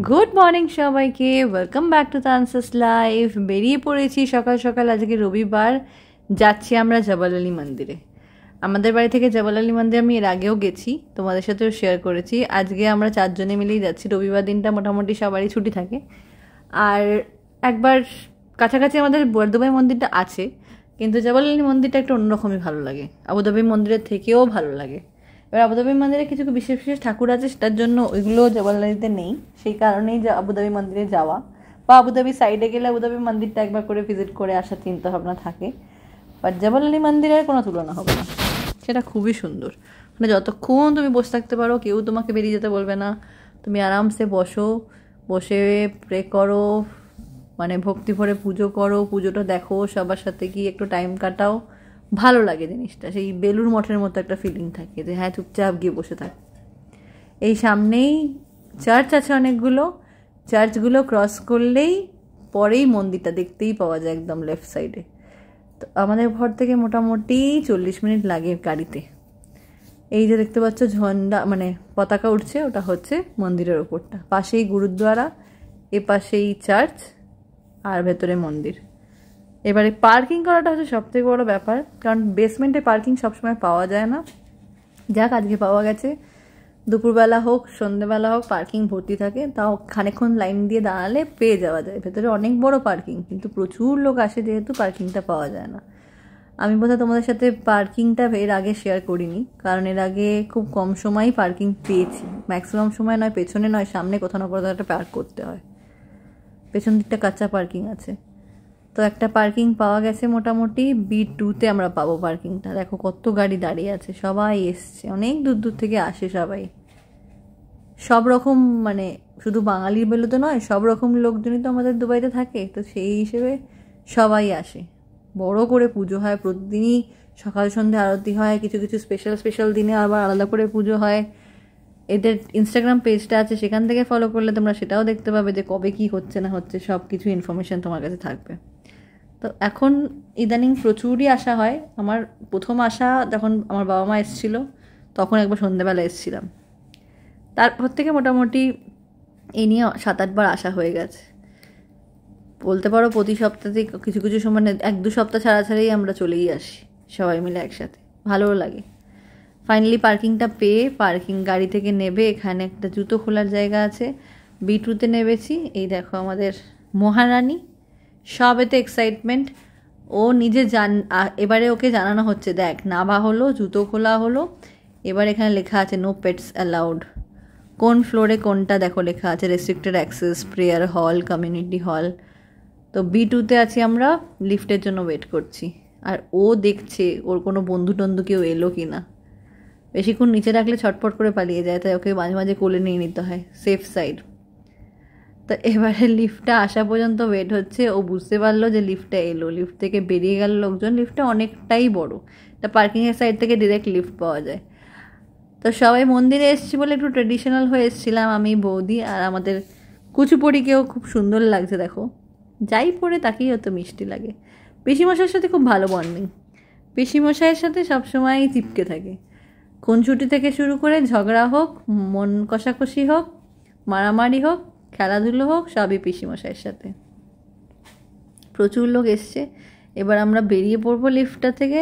Good morning সবাইকে, welcome back to তানসাস life. বেরিয়ে পড়েছি সকাল সকাল, আজকে রবিবার। যাচ্ছি আমরা জবাল আলী মন্দিরে। আমাদের বাড়ি থেকে জবাল আলী মন্দির আমি এর আগেও গেছি, তোমাদের সাথেও শেয়ার করেছি। আজকে আমরা 4 জনে মিলেই যাচ্ছি। রবিবার দিনটা মোটামুটি সবারই ছুটি থাকে। আর একবার কাছাকাছি আমাদের বর্ধমান মন্দিরটা আছে, কিন্তু জবাল আলী মন্দিরটা একটু অন্যরকমই ভালো লাগে, আবুধাবি মন্দিরের থেকেও ভালো লাগে। এবার আবুধাবি মন্দিরে কিছু বিশেষ বিশেষ ঠাকুর আছে, সেটার জন্য ওইগুলো জবাল আলীতে নেই। সেই কারণেই আবুধাবি মন্দিরে যাওয়া, বা আবুধাবি সাইডে গেলে আবুধাবি মন্দিরটা একবার করে ভিজিট করে আসার চিন্তা ভাবনা থাকে। বাট জবাল আলী মন্দিরের কোনো তুলনা হবে না, সেটা খুবই সুন্দর। মানে যতক্ষণ তুমি বসে থাকতে পারো, কেউ তোমাকে বেরিয়ে যেতে বলবে না। তুমি আরামসে বসো, বসে প্রে করো, মানে ভক্তি ভরে পুজো করো, পুজোটা দেখো, সবার সাথে গিয়ে একটু টাইম কাটাও। ভালো লাগে জিনিসটা, সেই বেলুর মঠের মতো একটা ফিলিং থাকে যে হ্যাঁ চুপচাপ গিয়ে বসে থাক। এই সামনেই চার্চ আছে অনেকগুলো, চার্চগুলো ক্রস করলেই পরেই মন্দিরটা দেখতেই পাওয়া যায়, একদম লেফট সাইডে। তো আমাদের ঘর থেকে মোটামুটি 40 মিনিট লাগে গাড়িতে। এই যে দেখতে পাচ্ছ ঝন্ডা, মানে পতাকা উঠছে, ওটা হচ্ছে মন্দিরের ওপরটা। পাশেই গুরুদ্বারা, এ পাশেই চার্চ, আর ভেতরে মন্দির। এবারে পার্কিং করাটা হচ্ছে সবথেকে বড় ব্যাপার, কারণ বেসমেন্টে পার্কিং সবসময় পাওয়া যায় না। যাক আজকে পাওয়া গেছে। দুপুরবেলা হোক সন্ধ্যেবেলা হোক পার্কিং ভর্তি থাকে, তাও খানিকক্ষণ লাইন দিয়ে দাঁড়ালে পেয়ে যাওয়া যায়। ভেতরে অনেক বড় পার্কিং, কিন্তু প্রচুর লোক আসে যেহেতু পার্কিংটা পাওয়া যায় না। আমি বোধহয় তোমাদের সাথে পার্কিংটা এর আগে শেয়ার করিনি, কারণ এর আগে খুব কম সময়ই পার্কিং পেয়েছি। ম্যাক্সিমাম সময় নয় পেছনে নয় সামনে কোথাও না কোথাও একটা পার্ক করতে হয়। পেছন দিকটা কাঁচা পার্কিং আছে। তো একটা পার্কিং পাওয়া গেছে, মোটামুটি B2-তে আমরা পাবো পার্কিংটা। দেখো কত গাড়ি দাঁড়িয়ে আছে, সবাই এসছে, অনেক দূর দূর থেকে আসে সবাই। সব রকম, মানে শুধু বাঙালি বলে তো নয়, সব রকম লোকজনই তো আমাদের দুবাইতে থাকে, তো সেই হিসেবে সবাই আসে। বড় করে পুজো হয় প্রতিদিনই, সকাল সন্ধ্যে আরতি হয়, কিছু কিছু স্পেশাল স্পেশাল দিনে আবার আলাদা করে পুজো হয়। এদের ইনস্টাগ্রাম পেজটা আছে, সেখান থেকে ফলো করলে তোমরা সেটাও দেখতে পাবে যে কবে কী হচ্ছে না হচ্ছে, সব কিছু ইনফরমেশান তোমার কাছে থাকবে। তো এখন ইদানিং প্রচুরই আসা হয়। আমার প্রথম আসা যখন আমার বাবা মা এসেছিল, তখন একবার সন্ধ্যেবেলা এসেছিলাম। তারপর থেকে মোটামুটি এই নিয়ে 7-8 বার আসা হয়ে গেছে বলতে পারো। প্রতি সপ্তাহে কিছু কিছু সময় 1-2 সপ্তাহ ছাড়া ছাড়াই আমরা চলেই আসি সবাই মিলে একসাথে, ভালোও লাগে। ফাইনালি পার্কিংটা পেয়ে পার্কিং গাড়ি থেকে নেবে, এখানে একটা জুতো খোলার জায়গা আছে, B2-তে নেবেছি। এই দেখো আমাদের মহারানী, সব এতে এক্সাইটমেন্ট। ও নিজে এবারে ওকে জানানো হচ্ছে, দেখ নাভা হলো, জুতো খোলা হলো, এবার এখানে লেখা আছে নো পেটস অ্যালাউড। কোন ফ্লোরে কোনটা দেখো লেখা আছে, রেস্ট্রিক্টেড অ্যাক্সেস, প্রেয়ার হল, কমিউনিটি হল। তো B2-তে আছি আমরা, লিফটের জন্য ওয়েট করছি। আর ও দেখছে ওর কোনো বন্ধু টন্ধু কেউ এলো কি না। বেশিক্ষণ নিচে রাখলে ছটফট করে পালিয়ে যায়, তাই ওকে মাঝে মাঝে কোলে নিয়ে নিতে হয়, সেফ সাইড। তো এবারে লিফটটা আসা পর্যন্ত ওয়েট হচ্ছে। ও বুঝতে পারলো যে লিফটটা এলো, লিফট থেকে বেরিয়ে গেল লোকজন। লিফটটা অনেকটাই বড়, তা পার্কিংয়ের সাইড থেকে ডিরেক্ট লিফট পাওয়া যায়। তো সবাই মন্দিরে এসেছি বলে একটু ট্রেডিশনাল হয়ে এসেছিলাম, আমি বৌদি আর আমাদের কুচুপড়িকেও খুব সুন্দর লাগছে। দেখো যাই পরে তাকেই অত মিষ্টি লাগে। পিসিমশাইয়ের সাথে খুব ভালো বন্ডিং, পিসিমশাইয়ের সাথে সবসময় চিপকে থাকে। কোন ছুটি থেকে শুরু করে ঝগড়া হোক, মন কষাকষি হোক, মারামারি হোক, খেলাধুলো হোক, সবই পিসিমশাইয়ের সাথে। প্রচুর লোক এসছে। এবার আমরা বেরিয়ে পড়বো লিফটটা থেকে।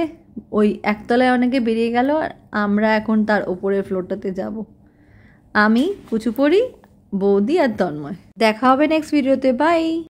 ওই একতলায় অনেকে বেরিয়ে গেল, আর আমরা এখন তার ওপরের ফ্লোরটাতে যাব। আমি, কুচুপড়ি, বৌদি আর তন্ময়। দেখা হবে নেক্সট ভিডিওতে, বাই।